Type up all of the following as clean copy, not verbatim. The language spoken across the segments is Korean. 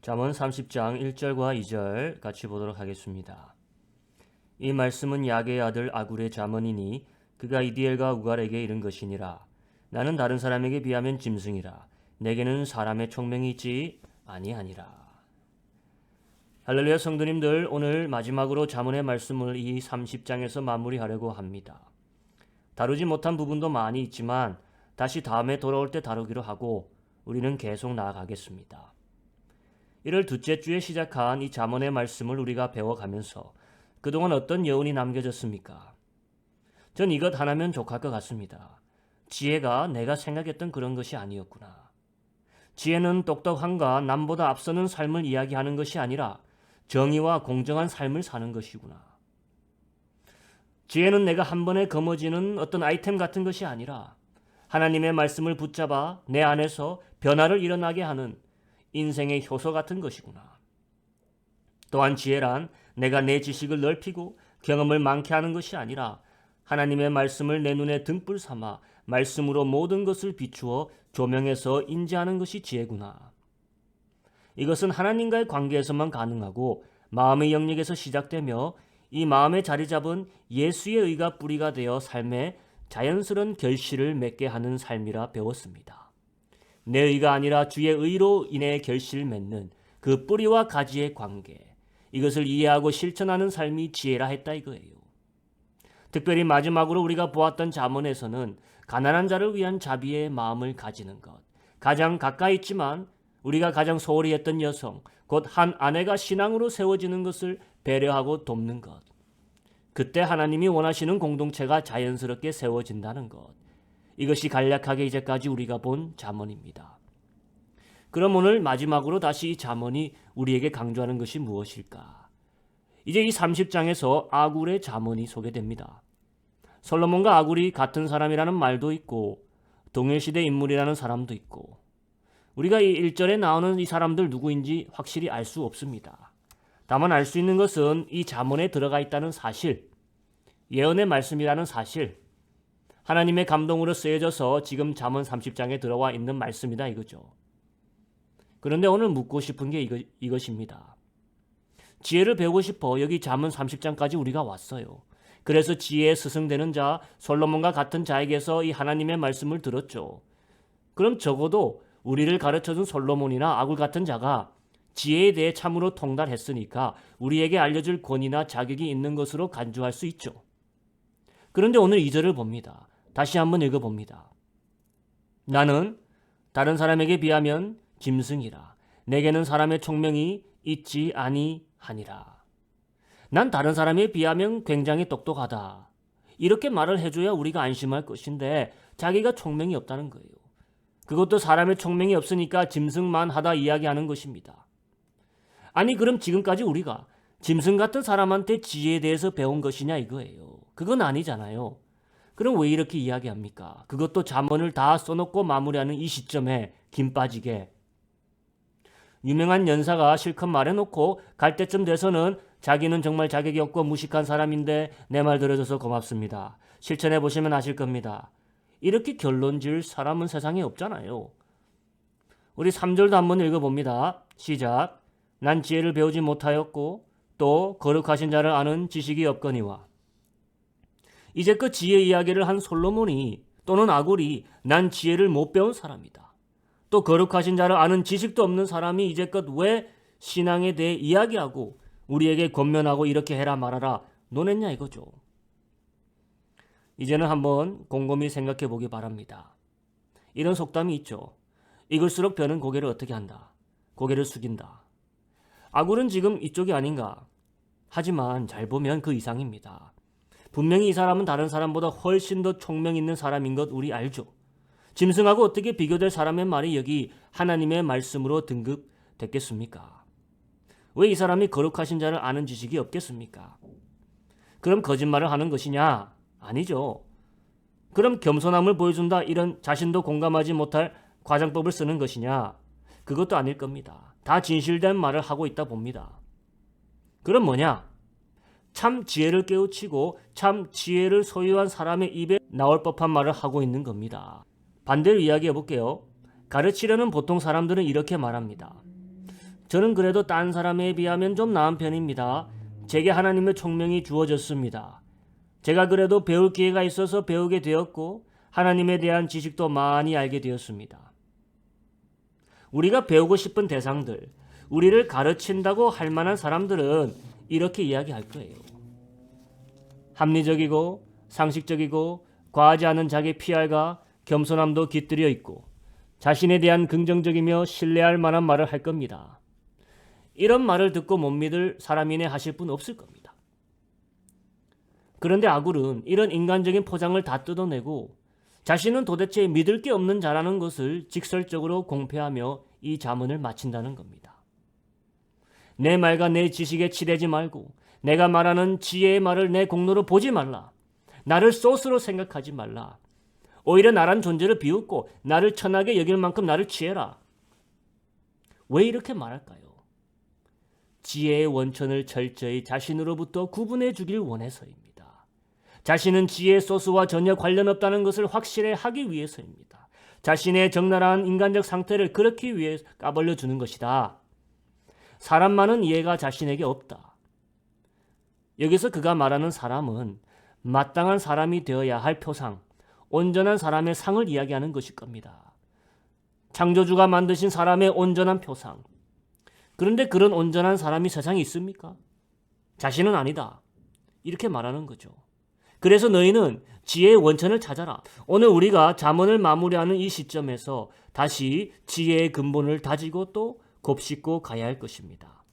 잠언 30장 1절과 2절 같이 보도록 하겠습니다. 이 말씀은 야게의 아들 아굴의 잠언이니 그가 이디엘과 우갈에게 이른 것이니라. 나는 다른 사람에게 비하면 짐승이라. 내게는 사람의 총명이 있지 아니하니라. 할렐루야 성도님들, 오늘 마지막으로 잠언의 말씀을 이 30장에서 마무리하려고 합니다. 다루지 못한 부분도 많이 있지만 다시 다음에 돌아올 때 다루기로 하고 우리는 계속 나아가겠습니다. 1월 둘째 주에 시작한 이 잠언의 말씀을 우리가 배워가면서 그동안 어떤 여운이 남겨졌습니까? 전 이것 하나면 족할 것 같습니다. 지혜가 내가 생각했던 그런 것이 아니었구나. 지혜는 똑똑함과 남보다 앞서는 삶을 이야기하는 것이 아니라 정의와 공정한 삶을 사는 것이구나. 지혜는 내가 한 번에 거머쥐는 어떤 아이템 같은 것이 아니라 하나님의 말씀을 붙잡아 내 안에서 변화를 일어나게 하는 인생의 효소 같은 것이구나. 또한 지혜란 내가 내 지식을 넓히고 경험을 많게 하는 것이 아니라 하나님의 말씀을 내 눈에 등불 삼아 말씀으로 모든 것을 비추어 조명해서 인지하는 것이 지혜구나. 이것은 하나님과의 관계에서만 가능하고 마음의 영역에서 시작되며 이 마음에 자리 잡은 예수의 의가 뿌리가 되어 삶에 자연스러운 결실을 맺게 하는 삶이라 배웠습니다. 내 의가 아니라 주의 의로 인해 결실을 맺는 그 뿌리와 가지의 관계, 이것을 이해하고 실천하는 삶이 지혜라 했다 이거예요. 특별히 마지막으로 우리가 보았던 잠언에서는 가난한 자를 위한 자비의 마음을 가지는 것, 가장 가까이 있지만 우리가 가장 소홀히 했던 여성, 곧 한 아내가 신앙으로 세워지는 것을 배려하고 돕는 것, 그때 하나님이 원하시는 공동체가 자연스럽게 세워진다는 것, 이것이 간략하게 이제까지 우리가 본 잠언입니다. 그럼 오늘 마지막으로 다시 이 잠언이 우리에게 강조하는 것이 무엇일까? 이제 이 30장에서 아굴의 잠언이 소개됩니다. 솔로몬과 아굴이 같은 사람이라는 말도 있고 동일시대 인물이라는 사람도 있고 우리가 이 1절에 나오는 이 사람들 누구인지 확실히 알 수 없습니다. 다만 알 수 있는 것은 이 잠언에 들어가 있다는 사실, 예언의 말씀이라는 사실, 하나님의 감동으로 쓰여져서 지금 잠언 30장에 들어와 있는 말씀이다 이거죠. 그런데 오늘 묻고 싶은 게 이것입니다. 지혜를 배우고 싶어 여기 잠언 30장까지 우리가 왔어요. 그래서 지혜의 스승되는 자 솔로몬과 같은 자에게서 이 하나님의 말씀을 들었죠. 그럼 적어도 우리를 가르쳐준 솔로몬이나 아굴 같은 자가 지혜에 대해 참으로 통달했으니까 우리에게 알려줄 권위나 자격이 있는 것으로 간주할 수 있죠. 그런데 오늘 2절을 봅니다. 다시 한번 읽어봅니다. 나는 다른 사람에게 비하면 짐승이라. 내게는 사람의 총명이 있지 아니하니라. 난 다른 사람에 비하면 굉장히 똑똑하다. 이렇게 말을 해줘야 우리가 안심할 것인데 자기가 총명이 없다는 거예요. 그것도 사람의 총명이 없으니까 짐승만 하다 이야기하는 것입니다. 아니 그럼 지금까지 우리가 짐승 같은 사람한테 지혜에 대해서 배운 것이냐 이거예요. 그건 아니잖아요. 그럼 왜 이렇게 이야기합니까? 그것도 잠언을 다 써놓고 마무리하는 이 시점에 김 빠지게. 유명한 연사가 실컷 말해놓고 갈 때쯤 돼서는 자기는 정말 자격이 없고 무식한 사람인데 내 말 들어줘서 고맙습니다. 실천해보시면 아실 겁니다. 이렇게 결론 지을 사람은 세상에 없잖아요. 우리 3절도 한번 읽어봅니다. 시작. 난 지혜를 배우지 못하였고 또 거룩하신 자를 아는 지식이 없거니와. 이제껏 지혜 이야기를 한 솔로몬이 또는 아굴이 난 지혜를 못 배운 사람이다. 또 거룩하신 자를 아는 지식도 없는 사람이 이제껏 왜 신앙에 대해 이야기하고 우리에게 권면하고 이렇게 해라 말아라 논했냐 이거죠. 이제는 한번 곰곰이 생각해 보기 바랍니다. 이런 속담이 있죠. 익을수록 벼는 고개를 어떻게 한다? 고개를 숙인다. 아굴은 지금 이쪽이 아닌가? 하지만 잘 보면 그 이상입니다. 분명히 이 사람은 다른 사람보다 훨씬 더 총명 있는 사람인 것 우리 알죠. 짐승하고 어떻게 비교될 사람의 말이 여기 하나님의 말씀으로 등급됐겠습니까? 왜 이 사람이 거룩하신 자를 아는 지식이 없겠습니까? 그럼 거짓말을 하는 것이냐? 아니죠. 그럼 겸손함을 보여준다 이런 자신도 공감하지 못할 과장법을 쓰는 것이냐? 그것도 아닐 겁니다. 다 진실된 말을 하고 있다 봅니다. 그럼 뭐냐? 참 지혜를 깨우치고 참 지혜를 소유한 사람의 입에 나올 법한 말을 하고 있는 겁니다. 반대로 이야기해 볼게요. 가르치려는 보통 사람들은 이렇게 말합니다. 저는 그래도 딴 사람에 비하면 좀 나은 편입니다. 제게 하나님의 총명이 주어졌습니다. 제가 그래도 배울 기회가 있어서 배우게 되었고 하나님에 대한 지식도 많이 알게 되었습니다. 우리가 배우고 싶은 대상들, 우리를 가르친다고 할 만한 사람들은 이렇게 이야기할 거예요. 합리적이고 상식적이고 과하지 않은 자기 PR과 겸손함도 깃들여 있고 자신에 대한 긍정적이며 신뢰할 만한 말을 할 겁니다. 이런 말을 듣고 못 믿을 사람이네 하실 분 없을 겁니다. 그런데 아굴은 이런 인간적인 포장을 다 뜯어내고 자신은 도대체 믿을 게 없는 자라는 것을 직설적으로 공표하며 이 자문을 마친다는 겁니다. 내 말과 내 지식에 치대지 말고 내가 말하는 지혜의 말을 내 공로로 보지 말라. 나를 소스로 생각하지 말라. 오히려 나란 존재를 비웃고 나를 천하게 여길 만큼 나를 취해라. 왜 이렇게 말할까요? 지혜의 원천을 철저히 자신으로부터 구분해 주길 원해서입니다. 자신은 지혜의 소스와 전혀 관련 없다는 것을 확실히 하기 위해서입니다. 자신의 적나라한 인간적 상태를 그렇게 위해 까발려 주는 것이다. 사람 많은 이해가 자신에게 없다. 여기서 그가 말하는 사람은 마땅한 사람이 되어야 할 표상, 온전한 사람의 상을 이야기하는 것일 겁니다. 창조주가 만드신 사람의 온전한 표상. 그런데 그런 온전한 사람이 세상에 있습니까? 자신은 아니다. 이렇게 말하는 거죠. 그래서 너희는 지혜의 원천을 찾아라. 오늘 우리가 잠언을 마무리하는 이 시점에서 다시 지혜의 근본을 다지고 또 곱씹고 가야 할 것입니다.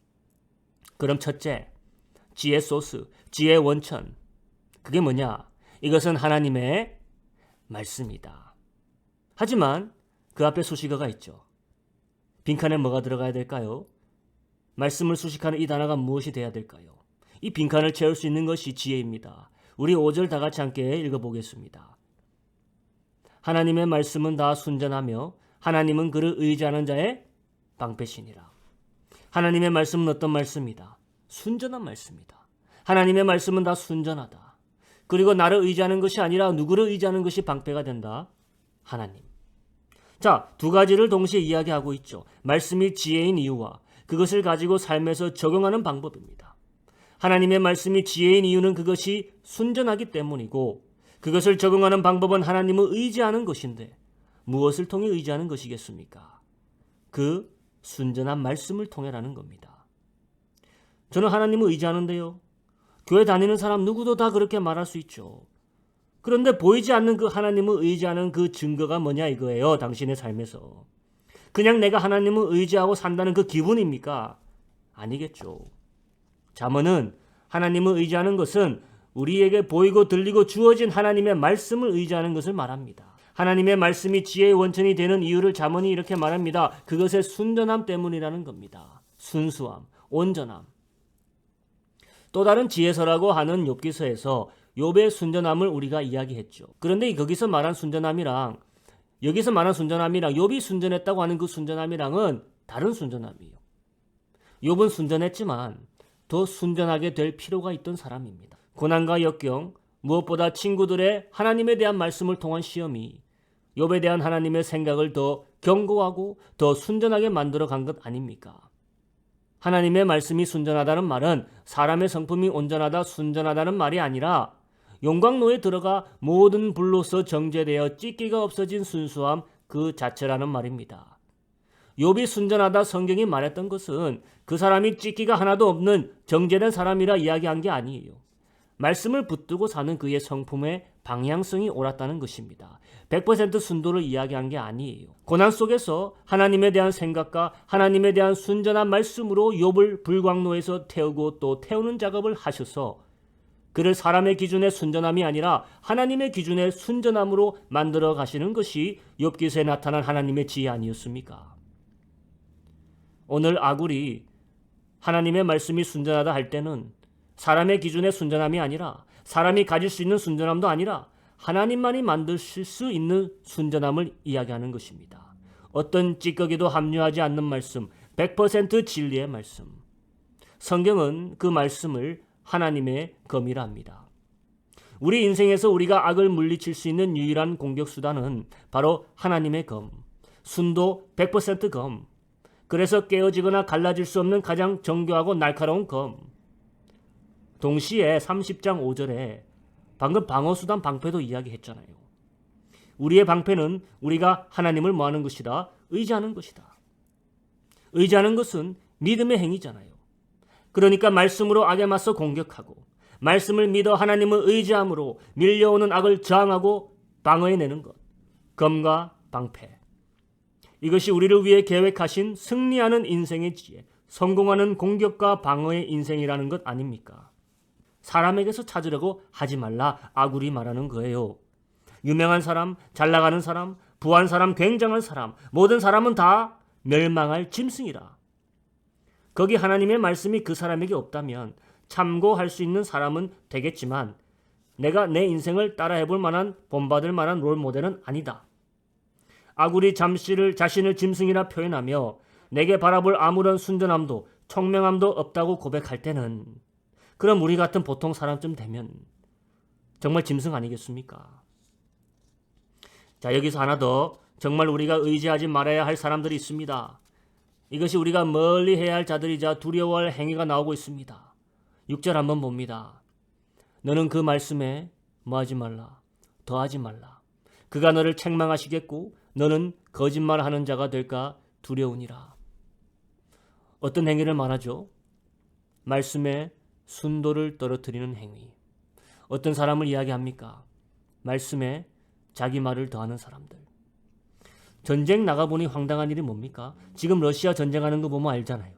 그럼 첫째, 지혜 소스, 지혜의 원천. 그게 뭐냐? 이것은 하나님의 말씀이다. 하지만 그 앞에 수식어가 있죠. 빈칸에 뭐가 들어가야 될까요? 말씀을 수식하는 이 단어가 무엇이 돼야 될까요? 이 빈칸을 채울 수 있는 것이 지혜입니다. 우리 5절 다 같이 함께 읽어보겠습니다. 하나님의 말씀은 다 순전하며 하나님은 그를 의지하는 자의 방패시니라. 하나님의 말씀은 어떤 말씀이다? 순전한 말씀이다. 하나님의 말씀은 다 순전하다. 그리고 나를 의지하는 것이 아니라 누구를 의지하는 것이 방패가 된다? 하나님. 자, 두 가지를 동시에 이야기하고 있죠. 말씀이 지혜인 이유와 그것을 가지고 삶에서 적용하는 방법입니다. 하나님의 말씀이 지혜인 이유는 그것이 순전하기 때문이고 그것을 적용하는 방법은 하나님을 의지하는 것인데 무엇을 통해 의지하는 것이겠습니까? 그 순전한 말씀을 통해라는 겁니다. 저는 하나님을 의지하는데요. 교회 다니는 사람 누구도 다 그렇게 말할 수 있죠. 그런데 보이지 않는 그 하나님을 의지하는 그 증거가 뭐냐 이거예요. 당신의 삶에서. 그냥 내가 하나님을 의지하고 산다는 그 기분입니까? 아니겠죠. 잠언은 하나님을 의지하는 것은 우리에게 보이고 들리고 주어진 하나님의 말씀을 의지하는 것을 말합니다. 하나님의 말씀이 지혜의 원천이 되는 이유를 잠언이 이렇게 말합니다. 그것의 순전함 때문이라는 겁니다. 순수함, 온전함. 또 다른 지혜서라고 하는 욥기서에서 욥의 순전함을 우리가 이야기했죠. 그런데 거기서 말한 순전함이랑 여기서 말한 순전함이랑 욥이 순전했다고 하는 그 순전함이랑은 다른 순전함이에요. 욥은 순전했지만 더 순전하게 될 필요가 있던 사람입니다. 고난과 역경, 무엇보다 친구들의 하나님에 대한 말씀을 통한 시험이 욥에 대한 하나님의 생각을 더 견고하고 더 순전하게 만들어 간 것 아닙니까? 하나님의 말씀이 순전하다는 말은 사람의 성품이 온전하다, 순전하다는 말이 아니라 용광로에 들어가 모든 불로서 정제되어 찢기가 없어진 순수함 그 자체라는 말입니다. 욥이 순전하다 성경이 말했던 것은 그 사람이 찢기가 하나도 없는 정제된 사람이라 이야기한 게 아니에요. 말씀을 붙들고 사는 그의 성품의 방향성이 옳았다는 것입니다. 100% 순도를 이야기한 게 아니에요. 고난 속에서 하나님에 대한 생각과 하나님에 대한 순전한 말씀으로 욥을 불광로에서 태우고 또 태우는 작업을 하셔서 그를 사람의 기준의 순전함이 아니라 하나님의 기준의 순전함으로 만들어 가시는 것이 욥기서에 나타난 하나님의 지혜 아니었습니까? 오늘 아굴이 하나님의 말씀이 순전하다 할 때는 사람의 기준의 순전함이 아니라 사람이 가질 수 있는 순전함도 아니라 하나님만이 만드실 수 있는 순전함을 이야기하는 것입니다. 어떤 찌꺼기도 함유하지 않는 말씀, 100% 진리의 말씀. 성경은 그 말씀을 하나님의 검이라 합니다. 우리 인생에서 우리가 악을 물리칠 수 있는 유일한 공격 수단은 바로 하나님의 검, 순도 100% 검, 그래서 깨어지거나 갈라질 수 없는 가장 정교하고 날카로운 검. 동시에 30장 5절에 방금 방어수단 방패도 이야기했잖아요. 우리의 방패는 우리가 하나님을 뭐하는 것이다? 의지하는 것이다. 의지하는 것은 믿음의 행위잖아요. 그러니까 말씀으로 악에 맞서 공격하고 말씀을 믿어 하나님을 의지함으로 밀려오는 악을 저항하고 방어해내는 것. 검과 방패. 이것이 우리를 위해 계획하신 승리하는 인생의 지혜, 성공하는 공격과 방어의 인생이라는 것 아닙니까? 사람에게서 찾으려고 하지 말라 아굴이 말하는 거예요. 유명한 사람, 잘나가는 사람, 부한 사람, 굉장한 사람, 모든 사람은 다 멸망할 짐승이라. 거기 하나님의 말씀이 그 사람에게 없다면 참고할 수 있는 사람은 되겠지만 내가 내 인생을 따라해볼 만한 본받을 만한 롤모델은 아니다. 아굴이 자신을 짐승이라 표현하며 내게 바라볼 아무런 순전함도 총명함도 없다고 고백할 때는 그럼 우리 같은 보통 사람쯤 되면 정말 짐승 아니겠습니까? 자, 여기서 하나 더 정말 우리가 의지하지 말아야 할 사람들이 있습니다. 이것이 우리가 멀리 해야 할 자들이자 두려워할 행위가 나오고 있습니다. 6절 한번 봅니다. 너는 그 말씀에 뭐하지 말라, 더하지 말라. 그가 너를 책망하시겠고 너는 거짓말하는 자가 될까 두려우니라. 어떤 행위를 말하죠? 말씀에 순도를 떨어뜨리는 행위. 어떤 사람을 이야기합니까? 말씀에 자기 말을 더하는 사람들. 전쟁 나가보니 황당한 일이 뭡니까? 지금 러시아 전쟁하는 거 보면 알잖아요.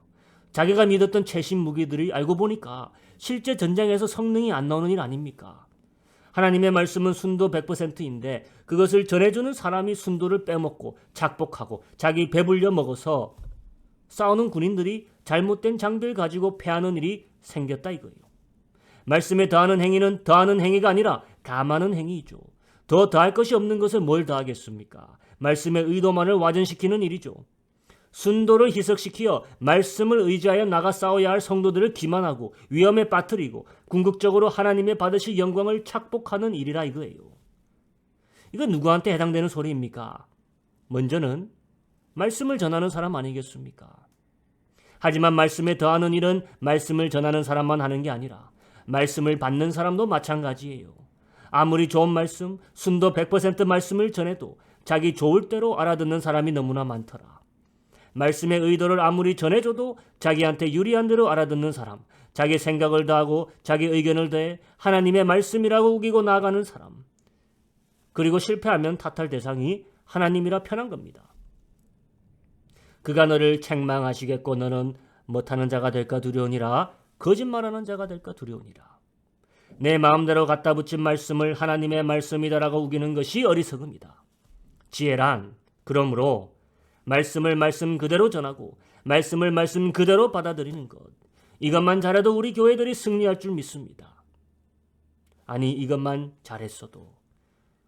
자기가 믿었던 최신 무기들이 알고 보니까 실제 전쟁에서 성능이 안 나오는 일 아닙니까? 하나님의 말씀은 순도 100%인데 그것을 전해주는 사람이 순도를 빼먹고 착복하고 자기 배불려 먹어서 싸우는 군인들이 잘못된 장비를 가지고 패하는 일이 생겼다 이거예요. 말씀에 더하는 행위는 더하는 행위가 아니라 감하는 행위이죠. 더 더할 것이 없는 것을 뭘 더하겠습니까? 말씀의 의도만을 와전시키는 일이죠. 순도를 희석시키어 말씀을 의지하여 나가 싸워야 할 성도들을 기만하고 위험에 빠뜨리고 궁극적으로 하나님의 받으실 영광을 착복하는 일이라 이거예요. 이건 누구한테 해당되는 소리입니까? 먼저는 말씀을 전하는 사람 아니겠습니까? 하지만 말씀에 더하는 일은 말씀을 전하는 사람만 하는 게 아니라 말씀을 받는 사람도 마찬가지예요. 아무리 좋은 말씀, 순도 100% 말씀을 전해도 자기 좋을 대로 알아듣는 사람이 너무나 많더라. 말씀의 의도를 아무리 전해줘도 자기한테 유리한 대로 알아듣는 사람, 자기 생각을 더하고 자기 의견을 더해 하나님의 말씀이라고 우기고 나아가는 사람, 그리고 실패하면 탓할 대상이 하나님이라 편한 겁니다. 그가 너를 책망하시겠고 너는 못하는 자가 될까 두려우니라. 거짓말하는 자가 될까 두려우니라. 내 마음대로 갖다 붙인 말씀을 하나님의 말씀이다라고 우기는 것이 어리석음이다. 지혜란 그러므로 말씀을 말씀 그대로 전하고 말씀을 말씀 그대로 받아들이는 것. 이것만 잘해도 우리 교회들이 승리할 줄 믿습니다. 아니 이것만 잘했어도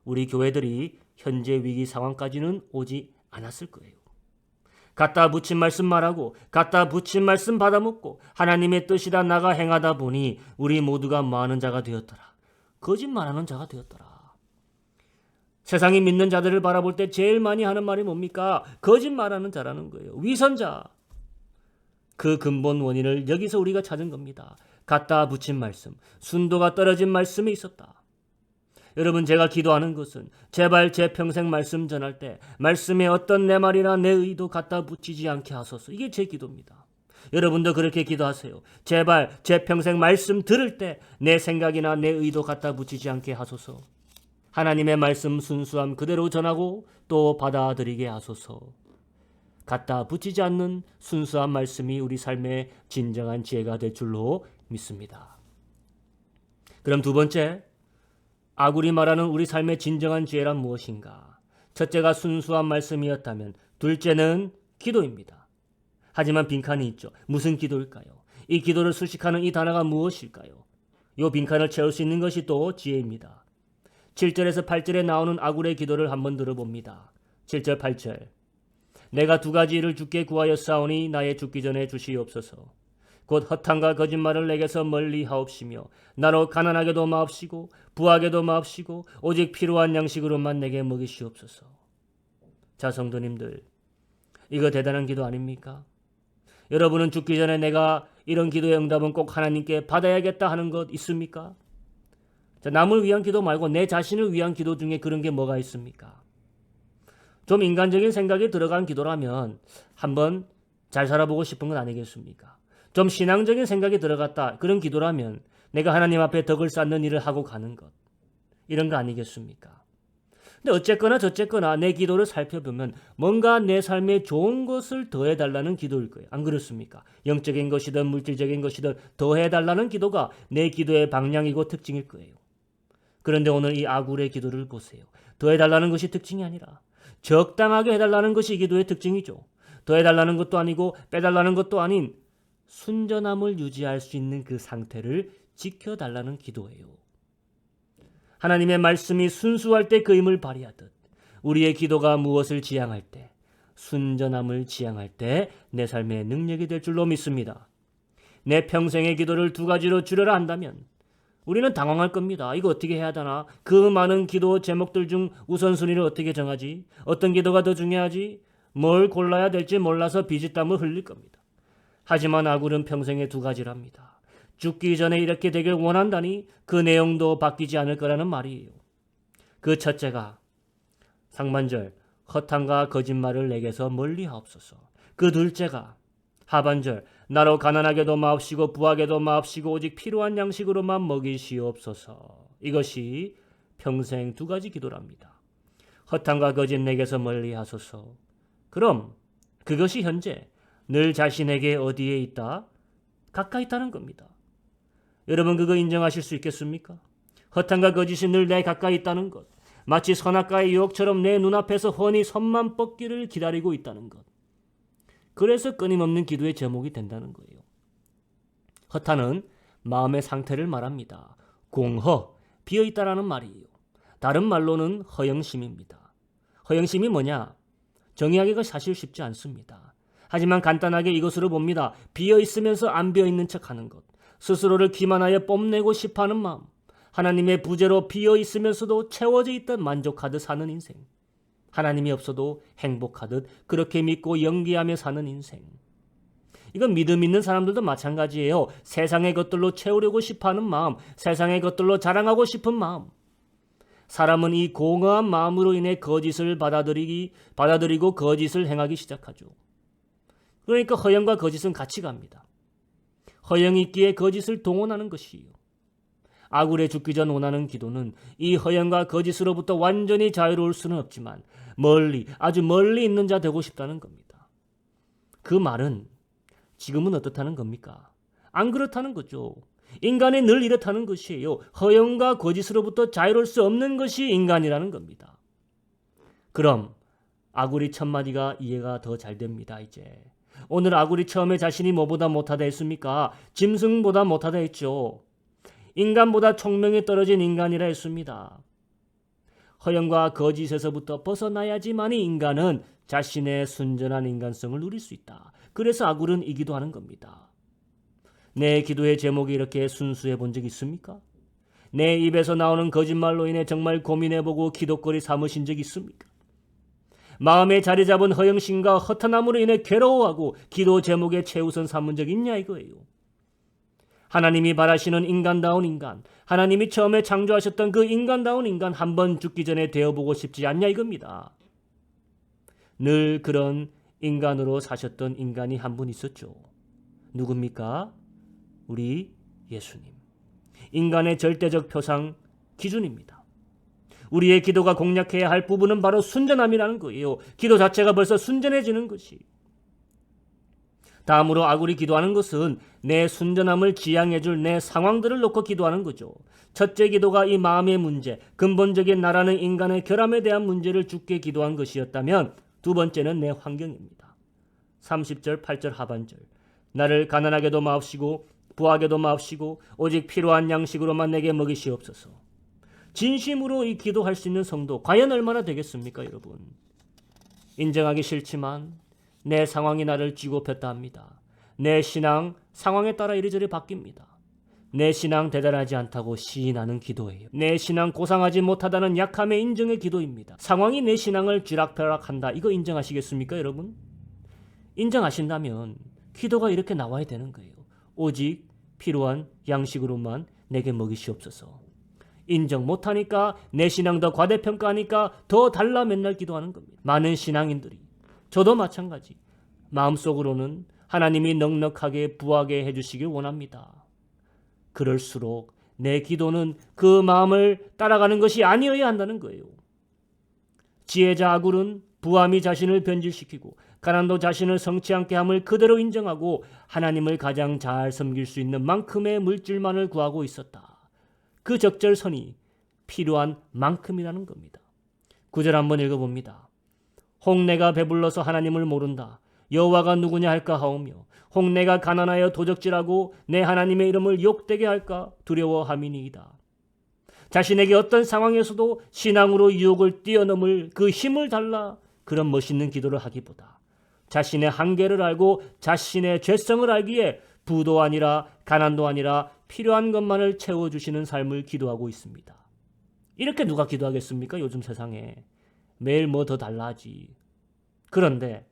우리 교회들이 현재 위기 상황까지는 오지 않았을 거예요. 갖다 붙인 말씀 말하고 갖다 붙인 말씀 받아먹고 하나님의 뜻이다 나가 행하다 보니 우리 모두가 뭐하는 자가 되었더라. 거짓말하는 자가 되었더라. 세상이 믿는 자들을 바라볼 때 제일 많이 하는 말이 뭡니까? 거짓말하는 자라는 거예요. 위선자. 그 근본 원인을 여기서 우리가 찾은 겁니다. 갖다 붙인 말씀, 순도가 떨어진 말씀이 있었다. 여러분 제가 기도하는 것은 제발 제 평생 말씀 전할 때 말씀에 어떤 내 말이나 내 의도 갖다 붙이지 않게 하소서. 이게 제 기도입니다. 여러분도 그렇게 기도하세요. 제발 제 평생 말씀 들을 때 내 생각이나 내 의도 갖다 붙이지 않게 하소서. 하나님의 말씀 순수함 그대로 전하고 또 받아들이게 하소서. 갖다 붙이지 않는 순수한 말씀이 우리 삶의 진정한 지혜가 될 줄로 믿습니다. 그럼 두 번째, 아굴이 말하는 우리 삶의 진정한 지혜란 무엇인가? 첫째가 순수한 말씀이었다면 둘째는 기도입니다. 하지만 빈칸이 있죠. 무슨 기도일까요? 이 기도를 수식하는 이 단어가 무엇일까요? 이 빈칸을 채울 수 있는 것이 또 지혜입니다. 7절에서 8절에 나오는 아굴의 기도를 한번 들어봅니다. 7절 8절 내가 두 가지 일을 주께 구하였사오니 나의 죽기 전에 주시옵소서. 곧 허탄과 거짓말을 내게서 멀리 하옵시며 나로 가난하게도 마옵시고 부하게도 마옵시고 오직 필요한 양식으로만 내게 먹이시옵소서. 자 성도님들, 이거 대단한 기도 아닙니까? 여러분은 죽기 전에 내가 이런 기도의 응답은 꼭 하나님께 받아야겠다 하는 것 있습니까? 자, 남을 위한 기도 말고 내 자신을 위한 기도 중에 그런 게 뭐가 있습니까? 좀 인간적인 생각이 들어간 기도라면 한번 잘 살아보고 싶은 건 아니겠습니까? 좀 신앙적인 생각이 들어갔다. 그런 기도라면 내가 하나님 앞에 덕을 쌓는 일을 하고 가는 것. 이런 거 아니겠습니까? 근데 어쨌거나 저쨌거나 내 기도를 살펴보면 뭔가 내 삶에 좋은 것을 더해달라는 기도일 거예요. 안 그렇습니까? 영적인 것이든 물질적인 것이든 더해달라는 기도가 내 기도의 방향이고 특징일 거예요. 그런데 오늘 이 아굴의 기도를 보세요. 더해달라는 것이 특징이 아니라 적당하게 해달라는 것이 기도의 특징이죠. 더해달라는 것도 아니고 빼달라는 것도 아닌 순전함을 유지할 수 있는 그 상태를 지켜달라는 기도예요. 하나님의 말씀이 순수할 때 그 힘을 발휘하듯 우리의 기도가 무엇을 지향할 때, 순전함을 지향할 때 내 삶의 능력이 될 줄로 믿습니다. 내 평생의 기도를 두 가지로 줄여라 한다면 우리는 당황할 겁니다. 이거 어떻게 해야 되나? 그 많은 기도 제목들 중 우선순위를 어떻게 정하지? 어떤 기도가 더 중요하지? 뭘 골라야 될지 몰라서 비지땀을 흘릴 겁니다. 하지만 아굴은 평생에 두 가지랍니다. 죽기 전에 이렇게 되길 원한다니 그 내용도 바뀌지 않을 거라는 말이에요. 그 첫째가 상반절 허탄과 거짓말을 내게서 멀리하옵소서. 그 둘째가 하반절 나로 가난하게도 마옵시고 부하게도 마옵시고 오직 필요한 양식으로만 먹이시옵소서. 이것이 평생 두 가지 기도랍니다. 허탄과 거짓 내게서 멀리하소서. 그럼 그것이 현재 늘 자신에게 어디에 있다? 가까이 있다는 겁니다. 여러분 그거 인정하실 수 있겠습니까? 허탄과 거짓이 늘 내 가까이 있다는 것. 마치 선악과의 유혹처럼 내 눈앞에서 훤히 선만 뻗기를 기다리고 있다는 것. 그래서 끊임없는 기도의 제목이 된다는 거예요. 허탄은 마음의 상태를 말합니다. 공허, 비어있다라는 말이에요. 다른 말로는 허영심입니다. 허영심이 뭐냐? 정의하기가 사실 쉽지 않습니다. 하지만 간단하게 이것으로 봅니다. 비어있으면서 안 비어있는 척하는 것. 스스로를 기만하여 뽐내고 싶어하는 마음. 하나님의 부재로 비어있으면서도 채워져 있듯 만족하듯 사는 인생. 하나님이 없어도 행복하듯 그렇게 믿고 연기하며 사는 인생. 이건 믿음 있는 사람들도 마찬가지예요. 세상의 것들로 채우려고 싶어하는 마음, 세상의 것들로 자랑하고 싶은 마음. 사람은 이 공허한 마음으로 인해 거짓을 받아들이고 거짓을 행하기 시작하죠. 그러니까 허영과 거짓은 같이 갑니다. 허영이 있기에 거짓을 동원하는 것이에요. 아굴에 죽기 전 원하는 기도는 이 허영과 거짓으로부터 완전히 자유로울 수는 없지만 멀리, 아주 멀리 있는 자 되고 싶다는 겁니다. 그 말은 지금은 어떻다는 겁니까? 안 그렇다는 거죠. 인간이 늘 이렇다는 것이에요. 허영과 거짓으로부터 자유로울 수 없는 것이 인간이라는 겁니다. 그럼 아굴이 첫 마디가 이해가 더 잘 됩니다. 이제 오늘 아굴이 처음에 자신이 뭐보다 못하다 했습니까? 짐승보다 못하다 했죠. 인간보다 총명이 떨어진 인간이라 했습니다. 허영과 거짓에서부터 벗어나야지만이 인간은 자신의 순전한 인간성을 누릴 수 있다. 그래서 아굴은 이 기도하는 겁니다. 내 기도의 제목이 이렇게 순수해 본 적 있습니까? 내 입에서 나오는 거짓말로 인해 정말 고민해보고 기도거리 삼으신 적 있습니까? 마음에 자리 잡은 허영심과 허탄함으로 인해 괴로워하고 기도 제목에 최우선 삼은 적 있냐 이거예요. 하나님이 바라시는 인간다운 인간, 하나님이 처음에 창조하셨던 그 인간다운 인간 한번 죽기 전에 되어보고 싶지 않냐 이겁니다. 늘 그런 인간으로 사셨던 인간이 한 분 있었죠. 누굽니까? 우리 예수님. 인간의 절대적 표상 기준입니다. 우리의 기도가 공략해야 할 부분은 바로 순전함이라는 거예요. 기도 자체가 벌써 순전해지는 것이. 다음으로 아굴이 기도하는 것은 내 순전함을 지향해줄 내 상황들을 놓고 기도하는 거죠. 첫째 기도가 이 마음의 문제, 근본적인 나라는 인간의 결함에 대한 문제를 주께 기도한 것이었다면 두 번째는 내 환경입니다. 30절 8절 하반절 나를 가난하게도 마옵시고 부하게도 마옵시고 오직 필요한 양식으로만 내게 먹이시옵소서. 진심으로 이 기도할 수 있는 성도 과연 얼마나 되겠습니까 여러분? 인정하기 싫지만 내 상황이 나를 쥐고폈다 합니다. 내 신앙 상황에 따라 이리저리 바뀝니다. 내 신앙 대단하지 않다고 시인하는 기도예요. 내 신앙 고상하지 못하다는 약함의 인정의 기도입니다. 상황이 내 신앙을 쥐락펴락한다. 이거 인정하시겠습니까 여러분? 인정하신다면 기도가 이렇게 나와야 되는 거예요. 오직 필요한 양식으로만 내게 먹이시옵소서. 인정 못하니까 내 신앙 더 과대평가하니까 더 달라 맨날 기도하는 겁니다. 많은 신앙인들이, 저도 마찬가지, 마음속으로는 하나님이 넉넉하게 부하게 해주시길 원합니다. 그럴수록 내 기도는 그 마음을 따라가는 것이 아니어야 한다는 거예요. 지혜자 아굴은 부함이 자신을 변질시키고 가난도 자신을 성치 않게 함을 그대로 인정하고 하나님을 가장 잘 섬길 수 있는 만큼의 물질만을 구하고 있었다. 그 적절선이 필요한 만큼이라는 겁니다. 9절 한번 읽어봅니다. 혹 내가 배불러서 하나님을 모른다. 여호와가 누구냐 할까 하오며 혹 내가 가난하여 도적질하고 내 하나님의 이름을 욕되게 할까 두려워함이니이다. 자신에게 어떤 상황에서도 신앙으로 유혹을 뛰어넘을 그 힘을 달라 그런 멋있는 기도를 하기보다 자신의 한계를 알고 자신의 죄성을 알기에 부도 아니라 가난도 아니라 필요한 것만을 채워주시는 삶을 기도하고 있습니다. 이렇게 누가 기도하겠습니까? 요즘 세상에. 매일 뭐 더 달라지. 그런데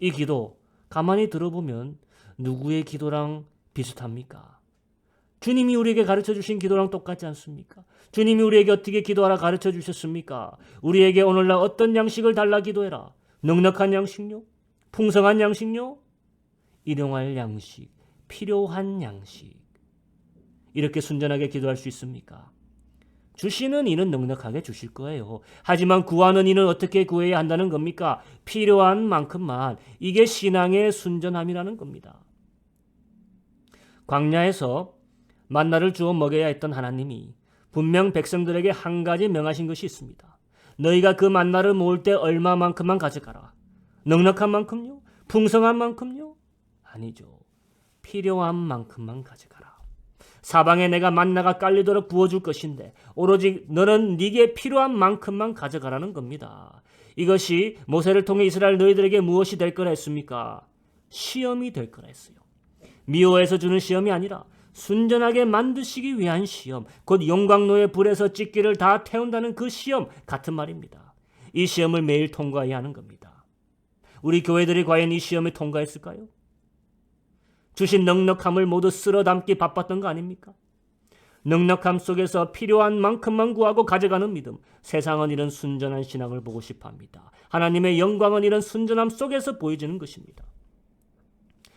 이 기도 가만히 들어보면 누구의 기도랑 비슷합니까? 주님이 우리에게 가르쳐 주신 기도랑 똑같지 않습니까? 주님이 우리에게 어떻게 기도하라 가르쳐 주셨습니까? 우리에게 오늘날 어떤 양식을 달라 기도해라. 넉넉한 양식요? 풍성한 양식요? 일용할 양식, 필요한 양식. 이렇게 순전하게 기도할 수 있습니까? 주시는 이는 넉넉하게 주실 거예요. 하지만 구하는 이는 어떻게 구해야 한다는 겁니까? 필요한 만큼만. 이게 신앙의 순전함이라는 겁니다. 광야에서 만나를 주어 먹여야 했던 하나님이 분명 백성들에게 한 가지 명하신 것이 있습니다. 너희가 그 만나를 모을 때 얼마만큼만 가져가라. 넉넉한 만큼요? 풍성한 만큼요? 아니죠. 필요한 만큼만 가져가라. 사방에 내가 만나가 깔리도록 부어줄 것인데 오로지 너는 네게 필요한 만큼만 가져가라는 겁니다. 이것이 모세를 통해 이스라엘 너희들에게 무엇이 될 거라 했습니까? 시험이 될 거라 했어요. 미워해서 주는 시험이 아니라 순전하게 만드시기 위한 시험, 곧 용광로의 불에서 찢기를 다 태운다는 그 시험 같은 말입니다. 이 시험을 매일 통과해야 하는 겁니다. 우리 교회들이 과연 이 시험에 통과했을까요? 주신 넉넉함을 모두 쓸어 담기 바빴던 거 아닙니까? 넉넉함 속에서 필요한 만큼만 구하고 가져가는 믿음. 세상은 이런 순전한 신앙을 보고 싶어합니다. 하나님의 영광은 이런 순전함 속에서 보여지는 것입니다.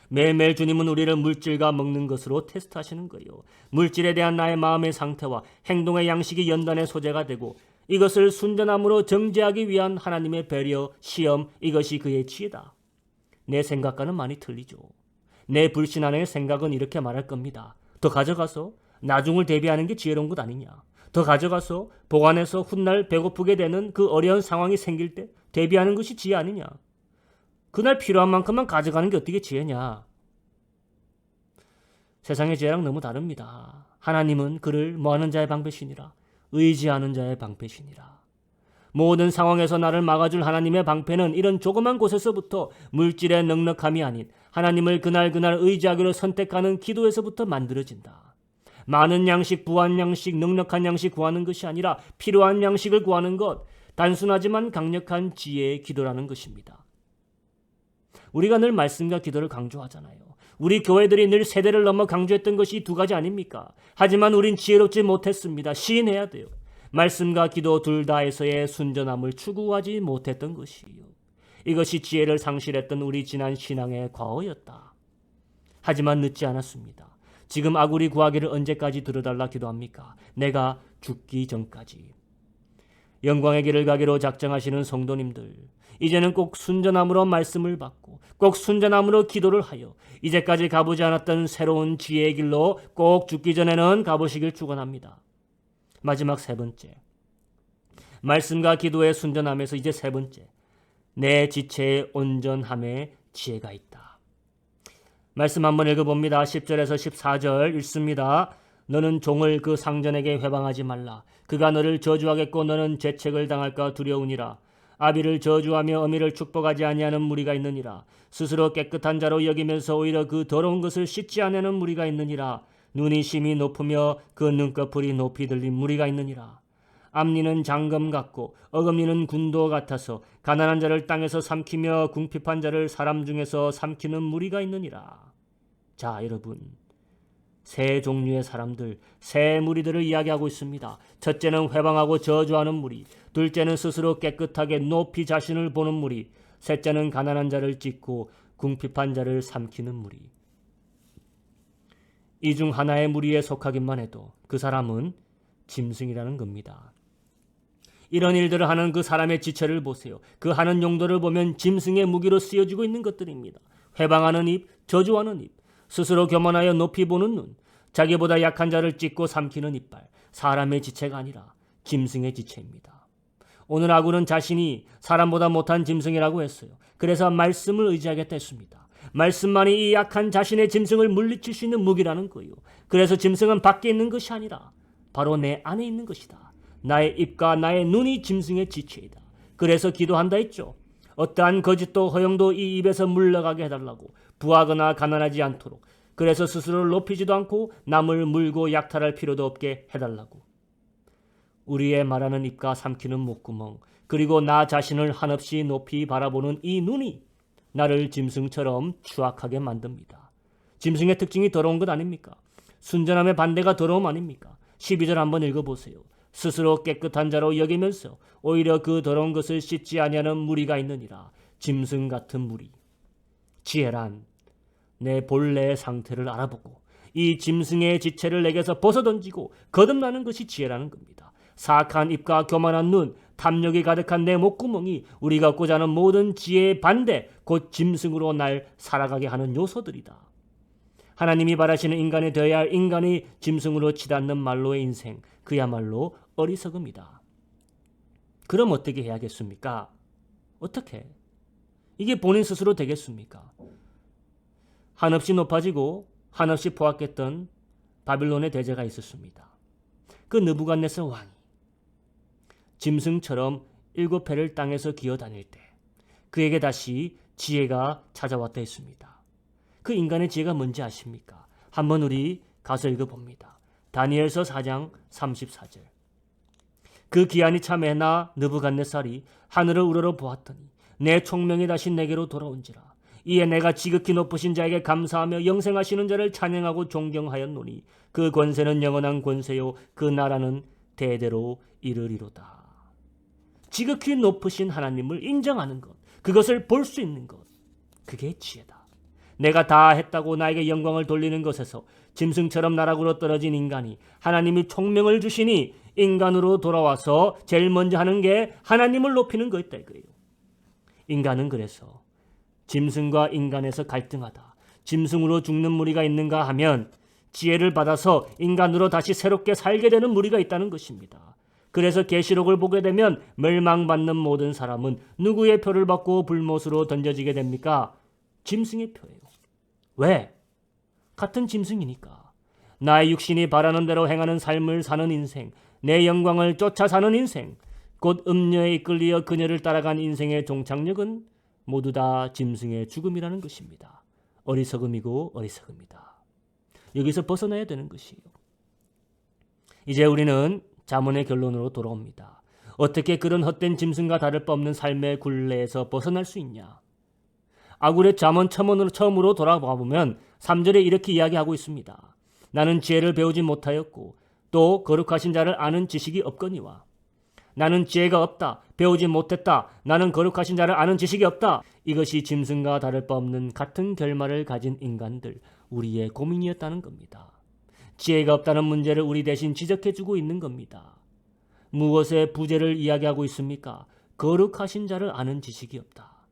매일매일 주님은 우리를 물질과 먹는 것으로 테스트하시는 거예요. 물질에 대한 나의 마음의 상태와 행동의 양식이 연단의 소재가 되고 이것을 순전함으로 정죄하기 위한 하나님의 배려, 시험, 이것이 그의 지혜다. 내 생각과는 많이 틀리죠. 내 불신 안의 생각은 이렇게 말할 겁니다. 더 가져가서 나중을 대비하는 게 지혜로운 것 아니냐. 더 가져가서 보관해서 훗날 배고프게 되는 그 어려운 상황이 생길 때 대비하는 것이 지혜 아니냐. 그날 필요한 만큼만 가져가는 게 어떻게 지혜냐. 세상의 지혜랑 너무 다릅니다. 하나님은 그를 뭐하는 자의 방패시니라. 의지하는 자의 방패시니라. 모든 상황에서 나를 막아줄 하나님의 방패는 이런 조그만 곳에서부터 물질의 넉넉함이 아닌 하나님을 그날 의지하기로 선택하는 기도에서부터 만들어진다. 많은 양식, 부한 양식, 넉넉한 양식 구하는 것이 아니라 필요한 양식을 구하는 것, 단순하지만 강력한 지혜의 기도라는 것입니다. 우리가 늘 말씀과 기도를 강조하잖아요. 우리 교회들이 늘 세대를 넘어 강조했던 것이 두 가지 아닙니까? 하지만 우린 지혜롭지 못했습니다. 시인해야 돼요. 말씀과 기도 둘 다에서의 순전함을 추구하지 못했던 것이요. 이것이 지혜를 상실했던 우리 지난 신앙의 과오였다. 하지만 늦지 않았습니다. 지금 아굴이 구하기를 언제까지 들어달라 기도합니까? 내가 죽기 전까지. 영광의 길을 가기로 작정하시는 성도님들, 이제는 꼭 순전함으로 말씀을 받고 꼭 순전함으로 기도를 하여 이제까지 가보지 않았던 새로운 지혜의 길로 꼭 죽기 전에는 가보시길 축원합니다. 마지막 세 번째, 말씀과 기도의 순전함에서 이제 세 번째, 내 지체의 온전함에 지혜가 있다. 말씀 한번 읽어봅니다. 10절에서 14절 읽습니다. 너는 종을 그 상전에게 회방하지 말라. 그가 너를 저주하겠고 너는 재책을 당할까 두려우니라. 아비를 저주하며 어미를 축복하지 아니하는 무리가 있느니라. 스스로 깨끗한 자로 여기면서 오히려 그 더러운 것을 씻지 아니하는 무리가 있느니라. 눈이 심히 높으며 그 눈꺼풀이 높이 들린 무리가 있느니라. 암니는 장검 같고 어금니는 군도 같아서 가난한 자를 땅에서 삼키며 궁핍한 자를 사람 중에서 삼키는 무리가 있느니라. 자, 여러분, 세 종류의 사람들, 세 무리들을 이야기하고 있습니다. 첫째는 회방하고 저주하는 무리, 둘째는 스스로 깨끗하게 높이 자신을 보는 무리, 셋째는 가난한 자를 찢고 궁핍한 자를 삼키는 무리. 이 중 하나의 무리에 속하기만 해도 그 사람은 짐승이라는 겁니다. 이런 일들을 하는 그 사람의 지체를 보세요. 그 하는 용도를 보면 짐승의 무기로 쓰여지고 있는 것들입니다. 회방하는 입, 저주하는 입, 스스로 교만하여 높이 보는 눈, 자기보다 약한 자를 찢고 삼키는 이빨, 사람의 지체가 아니라 짐승의 지체입니다. 오늘 아굴은 자신이 사람보다 못한 짐승이라고 했어요. 그래서 말씀을 의지하겠다 했습니다. 말씀만이 이 약한 자신의 짐승을 물리칠 수 있는 무기라는 거예요. 그래서 짐승은 밖에 있는 것이 아니라 바로 내 안에 있는 것이다. 나의 입과 나의 눈이 짐승의 지체이다. 그래서 기도한다 했죠. 어떠한 거짓도 허영도 이 입에서 물러가게 해달라고, 부하거나 가난하지 않도록, 그래서 스스로를 높이지도 않고 남을 물고 약탈할 필요도 없게 해달라고. 우리의 말하는 입과 삼키는 목구멍, 그리고 나 자신을 한없이 높이 바라보는 이 눈이 나를 짐승처럼 추악하게 만듭니다. 짐승의 특징이 더러운 것 아닙니까? 순전함의 반대가 더러움 아닙니까? 12절 한번 읽어보세요. 스스로 깨끗한 자로 여기면서 오히려 그 더러운 것을 씻지 아니하는 무리가 있느니라. 짐승 같은 무리. 지혜란 내 본래의 상태를 알아보고 이 짐승의 지체를 내게서 벗어던지고 거듭나는 것이 지혜라는 겁니다. 사악한 입과 교만한 눈, 탐욕이 가득한 내 목구멍이 우리가 얻고자 하는 모든 지혜의 반대, 곧 짐승으로 날 살아가게 하는 요소들이다. 하나님이 바라시는 인간이 되어야 할 인간이 짐승으로 치닫는 말로의 인생, 그야말로 어리석음이다. 그럼 어떻게 해야겠습니까? 어떻게? 이게 본인 스스로 되겠습니까? 한없이 높아지고 한없이 포악했던 바빌론의 대제가 있었습니다. 그 느부갓네살 왕이 짐승처럼 7해를 땅에서 기어다닐 때 그에게 다시 지혜가 찾아왔다 했습니다. 그 인간의 지혜가 뭔지 아십니까? 한번 우리 가서 읽어봅니다. 다니엘서 4장 34절. 그 기한이 참에나 느부갓네살이 하늘을 우러러 보았더니 내 총명이 다시 내게로 돌아온지라. 이에 내가 지극히 높으신 자에게 감사하며 영생하시는 자를 찬양하고 존경하였노니 그 권세는 영원한 권세요 그 나라는 대대로 이르리로다. 지극히 높으신 하나님을 인정하는 것, 그것을 볼 수 있는 것, 그게 지혜다. 내가 다 했다고 나에게 영광을 돌리는 것에서 짐승처럼 나락으로 떨어진 인간이 하나님이 총명을 주시니 인간으로 돌아와서 제일 먼저 하는 게 하나님을 높이는 거였다 이거예요. 인간은 그래서 짐승과 인간에서 갈등하다, 짐승으로 죽는 무리가 있는가 하면 지혜를 받아서 인간으로 다시 새롭게 살게 되는 무리가 있다는 것입니다. 그래서 계시록을 보게 되면 멸망받는 모든 사람은 누구의 표를 받고 불못으로 던져지게 됩니까? 짐승의 표예요. 왜? 같은 짐승이니까. 나의 육신이 바라는 대로 행하는 삶을 사는 인생, 내 영광을 쫓아 사는 인생, 곧 음녀에 이끌려 그녀를 따라간 인생의 종착역은 모두 다 짐승의 죽음이라는 것입니다. 어리석음이고 어리석음이다. 여기서 벗어나야 되는 것이에요. 이제 우리는 잠언의 결론으로 돌아옵니다. 어떻게 그런 헛된 짐승과 다를 바 없는 삶의 굴레에서 벗어날 수 있냐? 아굴의 잠언 처음으로 돌아봐 보면 3절에 이렇게 이야기하고 있습니다. 나는 지혜를 배우지 못하였고 또 거룩하신 자를 아는 지식이 없거니와. 나는 지혜가 없다, 배우지 못했다, 나는 거룩하신 자를 아는 지식이 없다. 이것이 짐승과 다를 바 없는 같은 결말을 가진 인간들, 우리의 고민이었다는 겁니다. 지혜가 없다는 문제를 우리 대신 지적해주고 있는 겁니다. 무엇의 부재를 이야기하고 있습니까? 거룩하신 자를 아는 지식이 없다.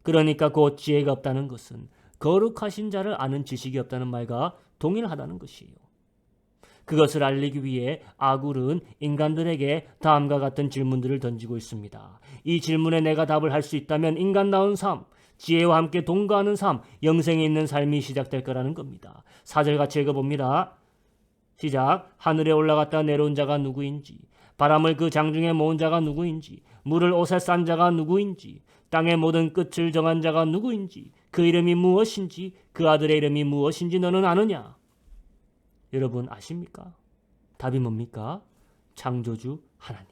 그러니까 곧 지혜가 없다는 것은 거룩하신 자를 아는 지식이 없다는 말과 동일하다는 것이에요. 그것을 알리기 위해 아굴은 인간들에게 다음과 같은 질문들을 던지고 있습니다. 이 질문에 내가 답을 할 수 있다면 인간다운 삶, 지혜와 함께 동거하는 삶, 영생에 있는 삶이 시작될 거라는 겁니다. 4절 같이 읽어봅니다. 시작. 하늘에 올라갔다 내려온 자가 누구인지, 바람을 그 장중에 모은 자가 누구인지, 물을 옷에 싼 자가 누구인지, 땅의 모든 끝을 정한 자가 누구인지, 그 이름이 무엇인지, 그 아들의 이름이 무엇인지 너는 아느냐? 여러분 아십니까? 답이 뭡니까? 창조주 하나님.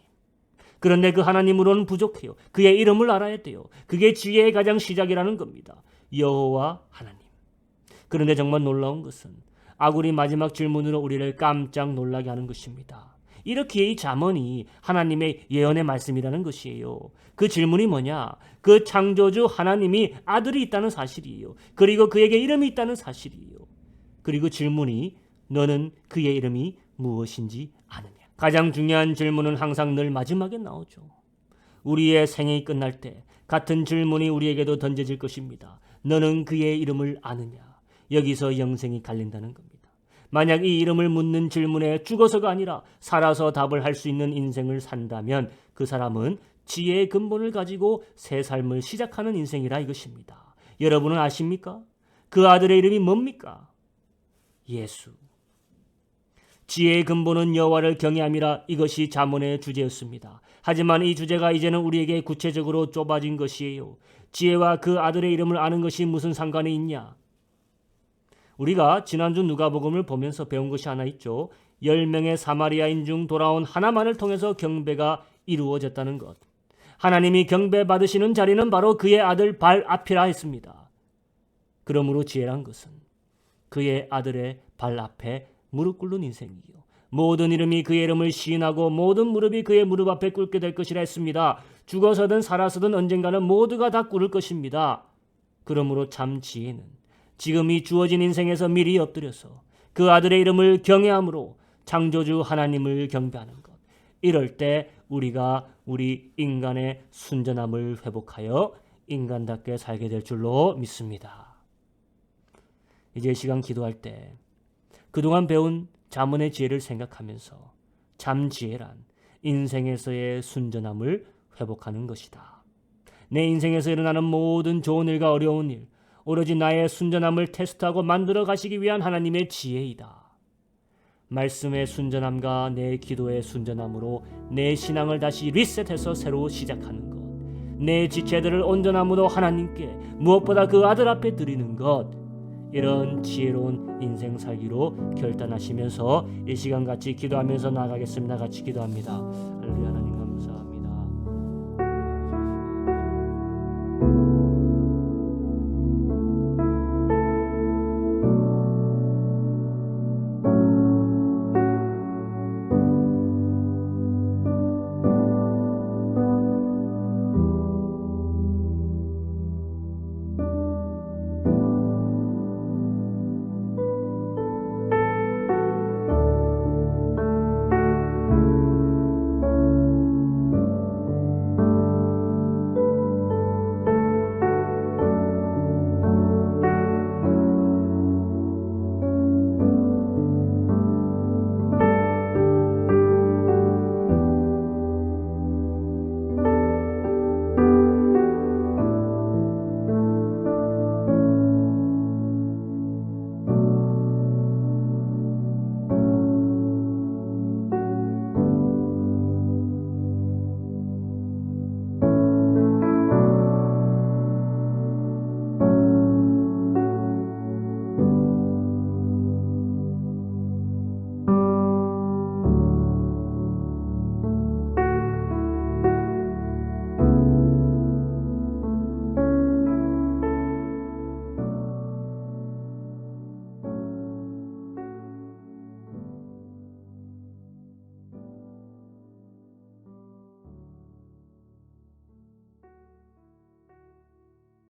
그런데 그 하나님으로는 부족해요. 그의 이름을 알아야 돼요. 그게 지혜의 가장 시작이라는 겁니다. 여호와 하나님. 그런데 정말 놀라운 것은 아굴이 마지막 질문으로 우리를 깜짝 놀라게 하는 것입니다. 이렇게 이 잠언이 하나님의 예언의 말씀이라는 것이에요. 그 질문이 뭐냐? 그 창조주 하나님이 아들이 있다는 사실이에요. 그리고 그에게 이름이 있다는 사실이에요. 그리고 질문이 너는 그의 이름이 무엇인지 아느냐? 가장 중요한 질문은 항상 늘 마지막에 나오죠. 우리의 생이 끝날 때 같은 질문이 우리에게도 던져질 것입니다. 너는 그의 이름을 아느냐? 여기서 영생이 갈린다는 겁니다. 만약 이 이름을 묻는 질문에 죽어서가 아니라 살아서 답을 할 수 있는 인생을 산다면 그 사람은 지혜의 근본을 가지고 새 삶을 시작하는 인생이라 이것입니다. 여러분은 아십니까? 그 아들의 이름이 뭡니까? 예수. 지혜의 근본은 여호와를 경외함이라 이것이 잠언의 주제였습니다. 하지만 이 주제가 이제는 우리에게 구체적으로 좁아진 것이에요. 지혜와 그 아들의 이름을 아는 것이 무슨 상관이 있냐? 우리가 지난주 누가복음을 보면서 배운 것이 하나 있죠. 10명의 사마리아인 중 돌아온 하나만을 통해서 경배가 이루어졌다는 것. 하나님이 경배 받으시는 자리는 바로 그의 아들 발 앞이라 했습니다. 그러므로 지혜란 것은 그의 아들의 발 앞에 무릎 꿇는 인생이요. 모든 이름이 그의 이름을 시인하고 모든 무릎이 그의 무릎 앞에 꿇게 될 것이라 했습니다. 죽어서든 살아서든 언젠가는 모두가 다 꿇을 것입니다. 그러므로 참 지혜는 지금 이 주어진 인생에서 미리 엎드려서 그 아들의 이름을 경외함으로 창조주 하나님을 경배하는 것. 이럴 때 우리가 우리 인간의 순전함을 회복하여 인간답게 살게 될 줄로 믿습니다. 이제 시간 기도할 때 그동안 배운 잠언의 지혜를 생각하면서 참 지혜란 인생에서의 순전함을 회복하는 것이다. 내 인생에서 일어나는 모든 좋은 일과 어려운 일, 오로지 나의 순전함을 테스트하고 만들어 가시기 위한 하나님의 지혜이다. 말씀의 순전함과 내 기도의 순전함으로 내 신앙을 다시 리셋해서 새로 시작하는 것. 내 지체들을 온전함으로 하나님께 무엇보다 그 아들 앞에 드리는 것. 이런 지혜로운 인생 살기로 결단하시면서 이 시간 같이 기도하면서 나아가겠습니다. 같이 기도합니다. 할렐루야.